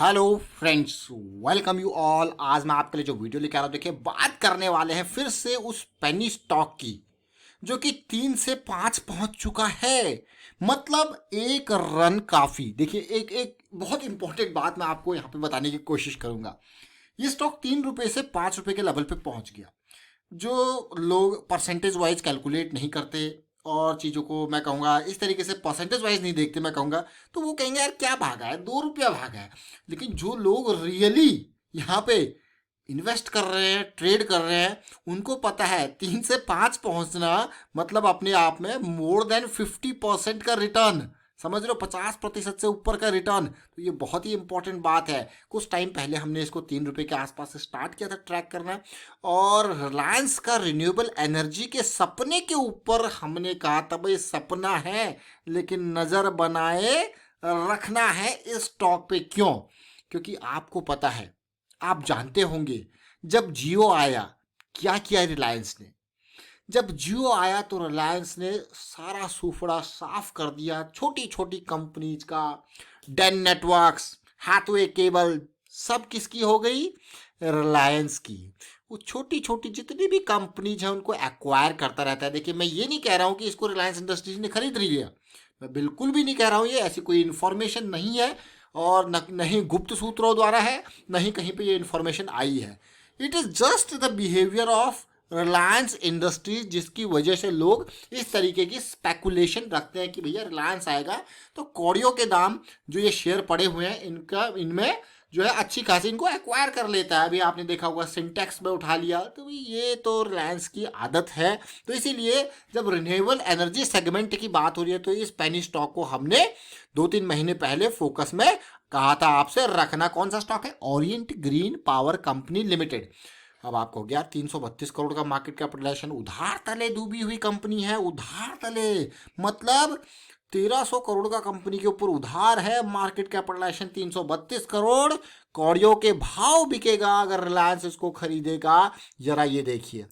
Hello friends, welcome you all. आज मैं आपके लिए जो वीडियो लेके आ रहा हूँ, देखिए बात करने वाले हैं फिर से उस पेनी स्टॉक की जो कि 3 से 5 पहुंच चुका है। मतलब एक रन काफी। देखिए एक एक बहुत इंपॉर्टेंट बात मैं आपको यहाँ पे बताने की कोशिश करूंगा। ये स्टॉक 3 रुपए से 5 रुपए के लेवल पे पहुंच गया। जो लोग परसेंटेज वाइज कैलकुलेट नहीं करते और चीज़ों को मैं कहूँगा इस तरीके से परसेंटेज वाइज नहीं देखते, मैं कहूँगा तो वो कहेंगे यार क्या भागा है, 2 रुपया भागा है। लेकिन जो लोग रियली यहाँ पे इन्वेस्ट कर रहे हैं, ट्रेड कर रहे हैं, उनको पता है 3 से 5 पहुंचना मतलब अपने आप में मोर देन 50% का रिटर्न। समझ रहे हो, 50% से ऊपर का रिटर्न। तो ये बहुत ही इंपॉर्टेंट बात है। कुछ टाइम पहले हमने इसको 3 रुपए के आसपास से स्टार्ट किया था ट्रैक करना, और रिलायंस का रिन्यूएबल एनर्जी के सपने के ऊपर हमने कहा था भाई सपना है लेकिन नज़र बनाए रखना है इस स्टॉक पे। क्यों? क्योंकि आपको पता है, आप जानते होंगे जब जियो आया क्या किया रिलायंस ने। जब जियो आया तो रिलायंस ने सारा सूफड़ा साफ कर दिया छोटी छोटी कंपनीज का। डेन नेटवर्क्स, हाथवे केबल, सब किसकी हो गई? रिलायंस की। वो छोटी छोटी जितनी भी कंपनीज हैं उनको एक्वायर करता रहता है। देखिए मैं ये नहीं कह रहा हूँ कि इसको रिलायंस इंडस्ट्रीज ने खरीद लिया, मैं बिल्कुल भी नहीं कह रहा हूँ। ये ऐसी कोई इन्फॉर्मेशन नहीं है और नहीं गुप्त सूत्रों द्वारा है, नहीं कहीं पे ये इन्फॉर्मेशन आई है। It is just the behaviour of Reliance industries, जिसकी वजह से लोग इस तरीके की स्पेकुलेशन रखते हैं कि भैया रिलायंस आएगा तो कौड़ियों के दाम जो ये शेयर पड़े हुए हैं इनका, इनमें जो है अच्छी खासी इनको एक्वायर कर लेता है। अभी आपने देखा होगा सिंटेक्स में उठा लिया, तो भाई ये तो रिलायंस की आदत है। तो इसीलिए जब रिन्यूएबल एनर्जी सेगमेंट की बात हो रही है तो इस पेनी स्टॉक को हमने 2-3 महीने पहले फोकस में कहा था आपसे रखना। कौन सा स्टॉक है? Orient green power company limited. अब आपको हो गया 332 करोड़ का मार्केट कैपिटलाइजेशन, उधार तले डूबी हुई कंपनी है। उधार तले मतलब 1300 करोड़ का कंपनी के ऊपर उधार है, मार्केट कैपिटलाइजेशन 332 करोड़। कौड़ियों के भाव बिकेगा अगर रिलायंस इसको खरीदेगा। जरा ये देखिए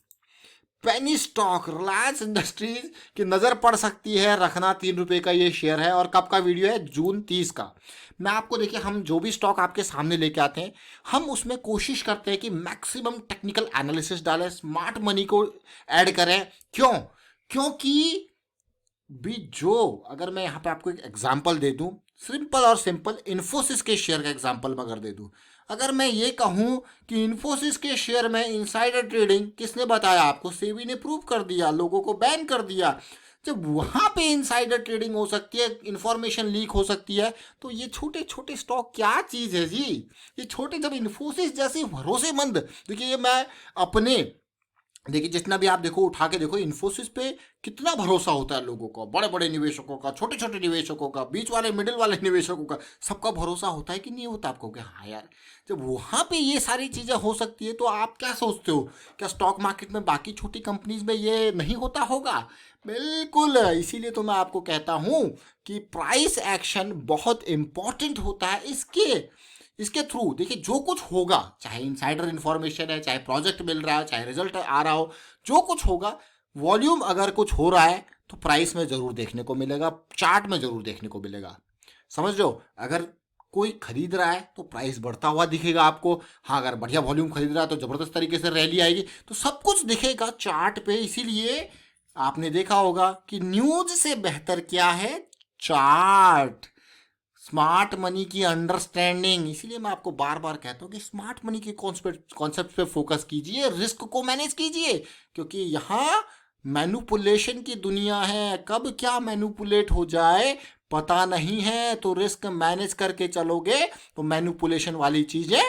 पेनी स्टॉक रिलायंस इंडस्ट्रीज की नज़र पड़ सकती है रखना। 3 रुपए का ये शेयर है। और कब का वीडियो है? जून 30 का। मैं आपको देखिए, हम जो भी स्टॉक आपके सामने लेके आते हैं हम उसमें कोशिश करते हैं कि मैक्सिमम टेक्निकल एनालिसिस डालें, स्मार्ट मनी को ऐड करें। क्यों? क्योंकि भी जो, अगर मैं यहाँ पे आपको एक एग्जांपल दे दूँ, सिंपल और सिंपल इन्फोसिस के शेयर का एग्जांपल मैं अगर दे दूँ, अगर मैं ये कहूँ कि इन्फोसिस के शेयर में इनसाइडर ट्रेडिंग किसने बताया आपको? सेबी ने प्रूव कर दिया, लोगों को बैन कर दिया। जब वहाँ पे इनसाइडर ट्रेडिंग हो सकती है, इंफॉर्मेशन लीक हो सकती है, तो ये छोटे छोटे स्टॉक क्या चीज़ है जी? ये छोटे, जब इन्फोसिस जैसी भरोसेमंद, देखिए ये मैं अपने, देखिए जितना भी आप देखो उठा के देखो, इन्फोसिस पे कितना भरोसा होता है लोगों का, बड़े बड़े निवेशकों का, छोटे छोटे निवेशकों का, बीच वाले मिडिल वाले निवेशकों का, सबका भरोसा होता है कि नहीं होता? आपको क्या? हाँ यार, जब वहाँ पे ये सारी चीज़ें हो सकती है तो आप क्या सोचते हो, क्या स्टॉक मार्केट में बाकी छोटी कंपनीज में ये नहीं होता होगा? बिल्कुल। इसीलिए तो मैं आपको कहता हूँ कि प्राइस एक्शन बहुत इंपॉर्टेंट होता है। इसके थ्रू देखिए जो कुछ होगा, चाहे इनसाइडर इन्फॉर्मेशन है, चाहे प्रोजेक्ट मिल रहा है, चाहे रिजल्ट आ रहा हो, जो कुछ होगा, वॉल्यूम अगर कुछ हो रहा है तो प्राइस में जरूर देखने को मिलेगा, चार्ट में जरूर देखने को मिलेगा। समझ लो, अगर कोई खरीद रहा है तो प्राइस बढ़ता हुआ दिखेगा आपको। हाँ, अगर बढ़िया वॉल्यूम खरीद रहा है तो जबरदस्त तरीके से रैली आएगी, तो सब कुछ दिखेगा चार्ट पे। इसीलिए आपने देखा होगा कि न्यूज से बेहतर क्या है? चार्ट। स्मार्ट मनी की अंडरस्टैंडिंग। इसीलिए मैं आपको बार बार कहता हूँ कि स्मार्ट मनी के कॉन्सेप्ट पे फोकस कीजिए, रिस्क को मैनेज कीजिए, क्योंकि यहाँ मैनुपुलेशन की दुनिया है। कब क्या मैनुपुलेट हो जाए पता नहीं है, तो रिस्क मैनेज करके चलोगे तो मैनुपुलेशन वाली चीज़ें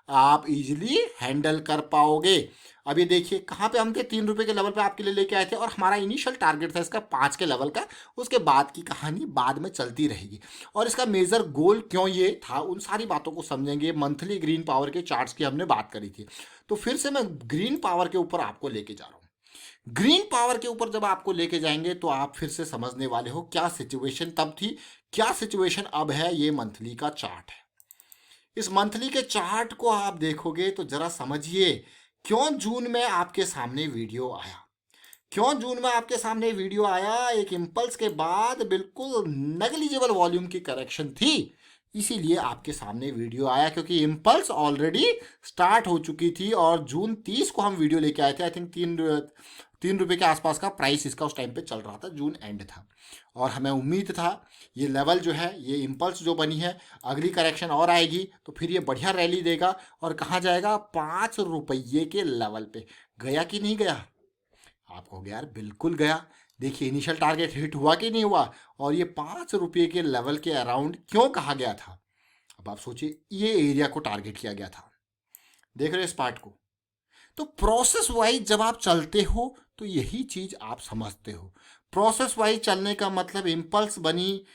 आप इजीली हैंडल कर पाओगे। अब ये देखिए कहाँ पे हम थे, 3 रुपए के लेवल पे आपके लिए लेके आए थे, और हमारा इनिशियल टारगेट था इसका 5 के लेवल का। उसके बाद की कहानी बाद में चलती रहेगी, और इसका मेजर गोल क्यों ये था उन सारी बातों को समझेंगे। मंथली ग्रीन पावर के चार्ट्स की हमने बात करी थी, तो फिर से मैं ग्रीन पावर के ऊपर आपको लेके जा रहा हूँ। ग्रीन पावर के ऊपर जब आपको लेके जाएंगे तो आप फिर से समझने वाले हो क्या सिचुएशन तब थी, क्या सिचुएशन अब है। ये मंथली का चार्ट है। इस मंथली के चार्ट को आप देखोगे तो जरा समझिए क्यों जून में आपके सामने वीडियो आया। क्यों जून में आपके सामने वीडियो आया? एक इम्पल्स के बाद बिल्कुल नेग्लिजिबल वॉल्यूम की करेक्शन थी, इसीलिए आपके सामने वीडियो आया, क्योंकि इम्पल्स ऑलरेडी स्टार्ट हो चुकी थी और जून 30 को हम वीडियो लेके आए थे। आई थिंक 3 रुपये के आसपास का प्राइस इसका उस टाइम पे चल रहा था, जून एंड था। और हमें उम्मीद था ये लेवल जो है, ये इम्पल्स जो बनी है, अगली करेक्शन और आएगी तो फिर ये बढ़िया रैली देगा और कहाँ जाएगा, 5 रुपये के लेवल पे। गया कि नहीं गया? आप कहोगे यार बिल्कुल गया। देखिए इनिशियल टारगेट हिट हुआ कि नहीं हुआ, और ये 5 रुपये के लेवल के अराउंड क्यों कहा गया था। अब आप सोचिए, ये एरिया को टारगेट किया गया था। देख रहे हो इस पार्ट को? तो प्रोसेस वाइज जब आप चलते हो तो यही चीज आप समझते हो। प्रोसेस वाइज चलने का मतलब इम्पल्स बनी,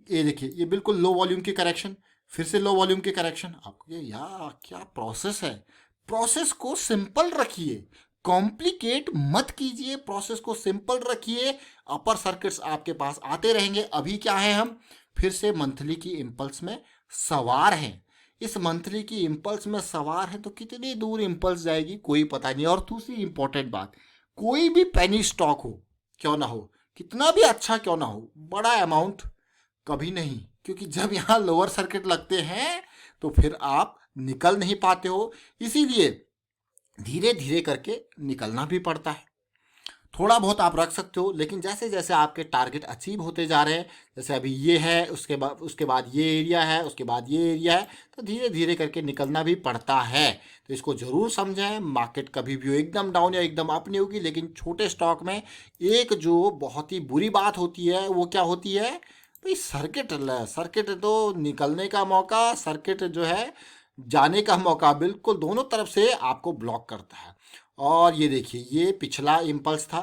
ये देखिए ये बिल्कुल लो वॉल्यूम की करेक्शन, फिर से लो वॉल्यूम की करेक्शन। आपको ये यार क्या प्रोसेस है। प्रोसेस को सिंपल रखिए, कॉम्प्लिकेट मत कीजिए, प्रोसेस को सिंपल रखिए। अपर सर्किट्स आपके पास आते रहेंगे। अभी क्या है, हम फिर से मंथली की इम्पल्स में सवार हैं। इस मंथली की इम्पल्स में सवार है तो कितनी दूर इम्पल्स जाएगी कोई पता नहीं। और दूसरी इंपॉर्टेंट बात, कोई भी पेनी स्टॉक हो क्यों ना हो, कितना भी अच्छा क्यों ना हो, बड़ा अमाउंट कभी नहीं, क्योंकि जब यहाँ लोअर सर्किट लगते हैं तो फिर आप निकल नहीं पाते हो। इसीलिए धीरे धीरे करके निकलना भी पड़ता है। थोड़ा बहुत आप रख सकते हो, लेकिन जैसे जैसे आपके टारगेट अचीव होते जा रहे हैं, जैसे अभी ये है, उसके बाद ये एरिया है, उसके बाद ये एरिया है, तो धीरे धीरे करके निकलना भी पड़ता है। तो इसको ज़रूर समझें। मार्केट कभी भी एकदम डाउन या एकदम अप नहीं होगी, लेकिन छोटे स्टॉक में एक जो बहुत ही बुरी बात होती है वो क्या होती है भाई, सर्किट तो निकलने का मौका, सर्किट जो है जाने का मौका, बिल्कुल दोनों तरफ से आपको ब्लॉक करता है। और ये देखिए ये पिछला इम्पल्स था,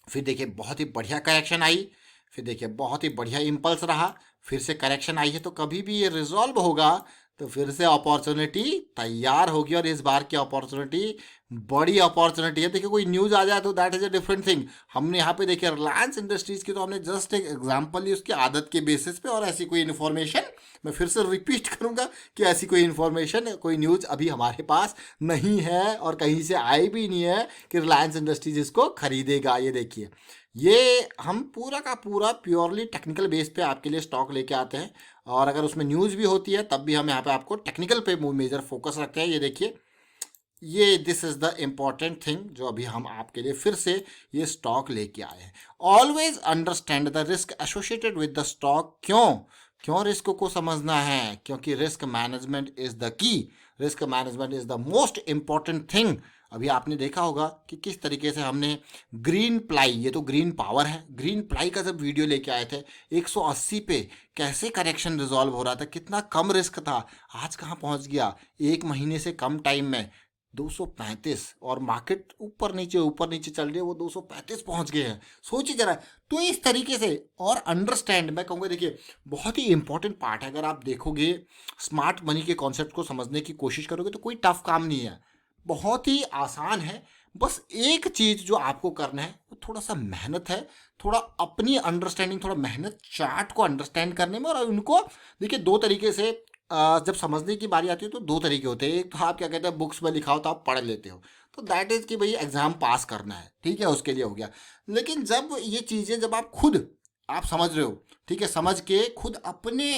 फिर देखिए बहुत ही बढ़िया करेक्शन आई, फिर देखिए बहुत ही बढ़िया इम्पल्स रहा, फिर से करेक्शन आई है। तो कभी भी ये रिजॉल्व होगा तो फिर से अपॉर्चुनिटी तैयार होगी, और इस बार की अपॉर्चुनिटी बड़ी अपॉर्चुनिटी है। देखिए कोई न्यूज़ आ जाए तो that is a different thing. हमने यहाँ पे देखिए रिलायंस इंडस्ट्रीज़ की तो हमने जस्ट एक एग्जांपल ली उसकी आदत के बेसिस पे, और ऐसी कोई इन्फॉर्मेशन, मैं फिर से रिपीट करूँगा कि ऐसी कोई इन्फॉर्मेशन, कोई न्यूज़ अभी हमारे पास नहीं है और कहीं से आई भी नहीं है कि रिलायंस इंडस्ट्रीज इसको खरीदेगा। ये देखिए ये हम पूरा का पूरा प्योरली टेक्निकल बेस पे आपके लिए स्टॉक लेके आते हैं, और अगर उसमें न्यूज़ भी होती है तब भी हम यहाँ पे आपको टेक्निकल पे मेजर फोकस रखते हैं। ये देखिए ये this is the important thing जो अभी हम आपके लिए फिर से ये स्टॉक लेके आए हैं। Always understand the risk associated with the stock. क्यों रिस्क को समझना है? क्योंकि risk management is the key, risk management is the most important thing. अभी आपने देखा होगा कि किस तरीके से हमने ग्रीन प्लाई, ये तो ग्रीन पावर है, ग्रीन प्लाई का जब वीडियो लेके आए थे 180 पे, कैसे करेक्शन रिजॉल्व हो रहा था, कितना कम रिस्क था, आज कहाँ पहुँच गया, 1 महीने से कम टाइम में 235, और मार्केट ऊपर नीचे चल रही है, वो 235 पहुंच गए हैं। सोचिए जरा। तो इस तरीके से, और अंडरस्टैंड, मैं कहूँगा देखिए बहुत ही इंपॉर्टेंट पार्ट है। अगर आप देखोगे स्मार्ट मनी के कॉन्सेप्ट को समझने की कोशिश करोगे तो कोई टफ काम नहीं है, बहुत ही आसान है। बस एक चीज़ जो आपको करना है वो थोड़ा सा मेहनत है, थोड़ा अपनी अंडरस्टैंडिंग, थोड़ा मेहनत चार्ट को अंडरस्टैंड करने में। और उनको देखिए दो तरीके से जब समझने की बारी आती है तो दो तरीके होते हैं। एक तो आप क्या कहते हैं बुक्स में लिखा हो तो आप पढ़ लेते हो, तो दैट इज़ कि भाई एग्ज़ाम पास करना है, ठीक है, उसके लिए हो गया। लेकिन जब ये चीज़ें जब आप खुद आप समझ रहे हो, ठीक है, समझ के खुद अपने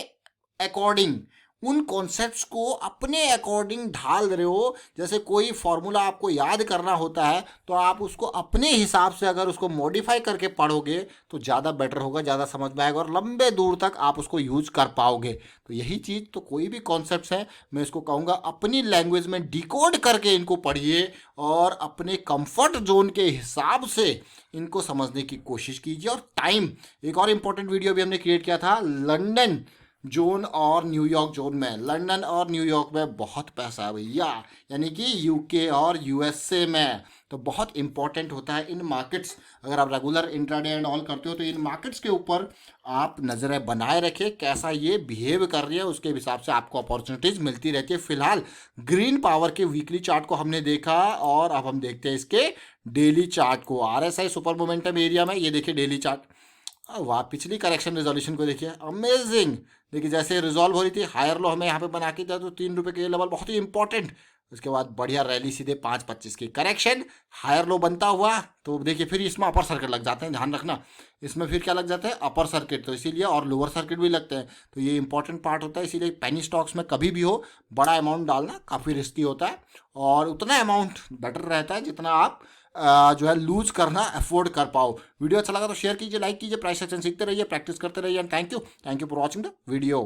अकॉर्डिंग उन कॉन्सेप्ट्स को अपने अकॉर्डिंग ढाल रहे हो, जैसे कोई फॉर्मूला आपको याद करना होता है तो आप उसको अपने हिसाब से अगर उसको मॉडिफाई करके पढ़ोगे तो ज़्यादा बेटर होगा, ज़्यादा समझ में आएगा और लंबे दूर तक आप उसको यूज कर पाओगे। तो यही चीज़, तो कोई भी कॉन्सेप्ट्स हैं मैं इसको कहूँगा अपनी लैंग्वेज में डिकोड करके इनको पढ़िए और अपने कंफर्ट जोन के हिसाब से इनको समझने की कोशिश कीजिए। और टाइम, एक और इम्पोर्टेंट वीडियो भी हमने क्रिएट किया था लंदन जोन और न्यूयॉर्क जोन में। लंदन और न्यूयॉर्क में बहुत पैसा है भैया, यानी कि यूके और यूएसए में, तो बहुत इंपॉर्टेंट होता है इन मार्केट्स। अगर आप रेगुलर इंट्राडे एंड ऑल करते हो तो इन मार्केट्स के ऊपर आप नज़रें बनाए रखें, कैसा ये बिहेव कर रही है, उसके हिसाब से आपको अपॉर्चुनिटीज़ मिलती रहती है। फिलहाल ग्रीन पावर के वीकली चार्ट को हमने देखा और अब हम देखते हैं इसके डेली चार्ट को। आरएसआई सुपर मोमेंटम एरिया में, ये देखिए डेली चार्ट, वाह, पिछली करेक्शन रेजोल्यूशन को देखिए, अमेजिंग। देखिए जैसे रिजॉल्व हो रही थी, हायर लो हमें यहाँ पे बना के दिया, तो 3 रुपए के लेवल बहुत ही इंपॉर्टेंट। उसके बाद बढ़िया रैली, सीधे 5.25 की करेक्शन, हायर लो बनता हुआ। तो देखिए फिर इसमें अपर सर्किट लग जाते हैं, ध्यान रखना। इसमें फिर क्या लग जाता है, अपर सर्किट, तो इसीलिए, और लोअर सर्किट भी लगते हैं। तो ये इंपॉर्टेंट पार्ट होता है, इसीलिए पेनी स्टॉक्स में कभी भी हो, बड़ा अमाउंट डालना काफ़ी रिस्की होता है। और उतना अमाउंट बेटर रहता है जितना आप जो है लूज करना अफोर्ड कर पाओ। वीडियो अच्छा लगा तो शेयर कीजिए, लाइक कीजिए, प्राइस सेक्शन सीखते रहिए, प्रैक्टिस करते रहिए। And thank you for watching the video.